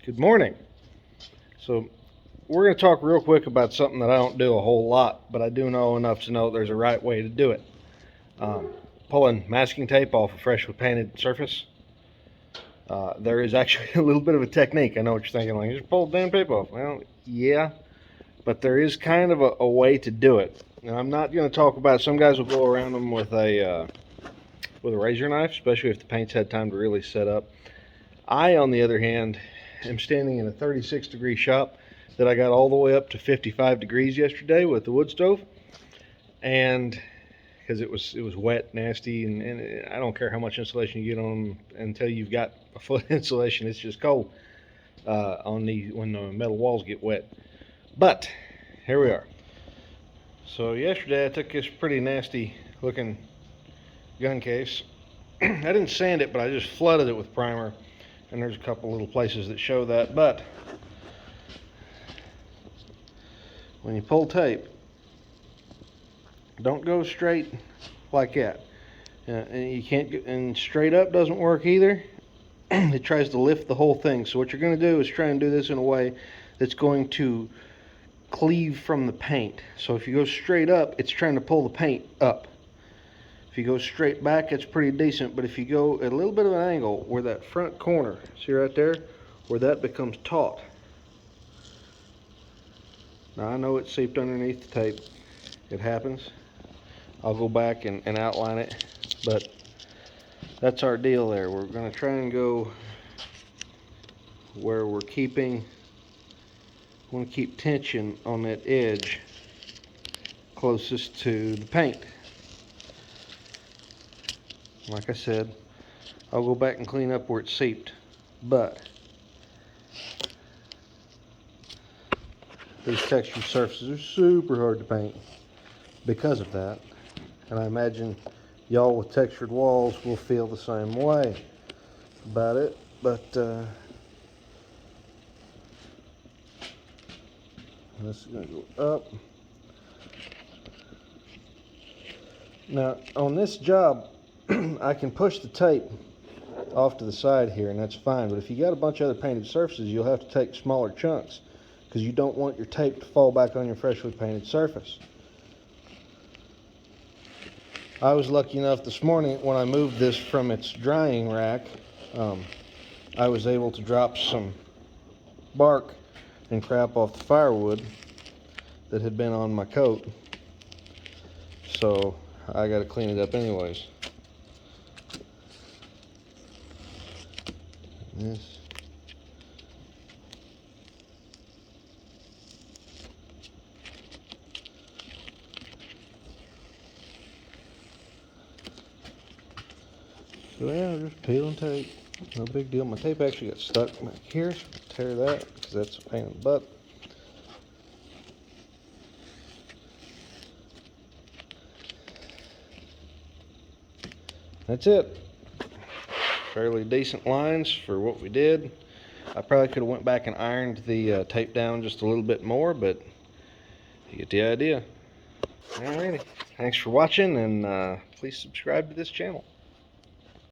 Good morning. So we're going to talk real quick about something that I don't do a whole lot, but I do know enough to know there's a right way to do it. Pulling masking tape off a freshly painted surface. There is actually a little bit of a technique. I know what you're thinking, like, just pull the damn tape off. Well, yeah, but there is kind of a way to do it. Now, I'm not going to talk about, some guys will go around them with a razor knife, especially if the paint's had time to really set up. I, on the other hand, am standing in a 36-degree shop that I got all the way up to 55 degrees yesterday with the wood stove, and because it was wet, nasty, and I don't care how much insulation you get on them until you've got a foot insulation. It's just cold when the metal walls get wet. But here we are. So yesterday I took this pretty nasty looking gun case. I didn't sand it, but I just flooded it with primer. And there's a couple little places that show that. But when you pull tape, don't go straight like that. And you can't get, and straight up doesn't work either. It tries to lift the whole thing. So what you're going to do is try and do this in a way that's going to cleave from the paint. So if you go straight up, it's trying to pull the paint up. If you go straight back, it's pretty decent, but if you go at a little bit of an angle where that front corner, see right there, where that becomes taut. Now I know it seeped underneath the tape. It happens. I'll go back and outline it, but that's our deal there. We're going to try and go where we're keeping, want to keep tension on that edge closest to the paint. Like I said, I'll go back and clean up where it seeped, but these textured surfaces are super hard to paint because of that, and I imagine y'all with textured walls will feel the same way about it. But this is going to go up. Now on this job I can push the tape off to the side here, and that's fine, but if you got a bunch of other painted surfaces, you'll have to take smaller chunks because you don't want your tape to fall back on your freshly painted surface. I was lucky enough this morning when I moved this from its drying rack, I was able to drop some bark and crap off the firewood that had been on my coat, so I got to clean it up anyways. This. So yeah, just peel and tape. No big deal. My tape actually got stuck back here, so I'll tear that because that's a pain in the butt. That's it. Fairly decent lines for what we did. I probably could have went back and ironed the tape down just a little bit more, but you get the idea. Alrighty, thanks for watching, and please subscribe to this channel.